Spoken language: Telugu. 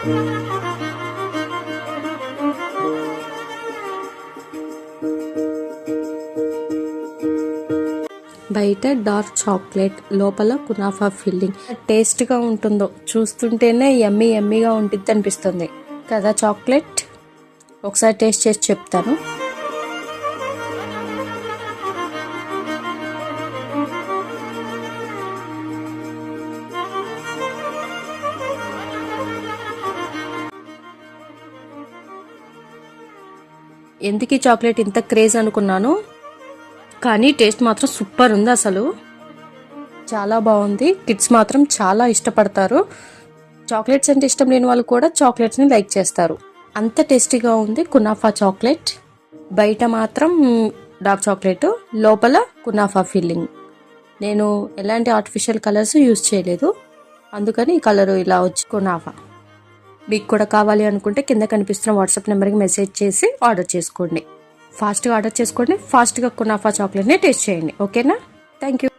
బయట డార్క్ చాక్లెట్, లోపల కునాఫా ఫిల్లింగ్. టేస్ట్గా ఉంటుందో చూస్తుంటేనే యమ్మీగా ఉంటుంది అనిపిస్తుంది కదా చాక్లెట్. ఒకసారి టేస్ట్ చేసి చెప్తాను. ఎందుకు ఈ చాక్లెట్ ఇంత క్రేజ్ అనుకున్నాను, కానీ టేస్ట్ మాత్రం సూపర్ ఉంది. అసలు చాలా బాగుంది. కిడ్స్ మాత్రం చాలా ఇష్టపడతారు. చాక్లెట్స్ అంటే ఇష్టం లేని వాళ్ళు కూడా చాక్లెట్స్ని లైక్ చేస్తారు. అంత టేస్టీగా ఉంది కునాఫా చాక్లెట్. బయట మాత్రం డార్క్ చాక్లెట్, లోపల కునాఫా ఫిల్లింగ్. నేను ఎలాంటి ఆర్టిఫిషియల్ కలర్స్ యూజ్ చేయలేదు, అందుకని ఈ కలర్ ఇలా వచ్చి కునాఫా. మీకు కూడా కావాలి అనుకుంటే కింద కనిపిస్తున్న వాట్సాప్ నెంబర్కి మెసేజ్ చేసి ఆర్డర్ చేసుకోండి. ఫాస్ట్గా ఆర్డర్ చేసుకోండి. ఫాస్ట్గా కునాఫా చాక్లెట్ని టేస్ట్ చేయండి. ఓకేనా? Thank you.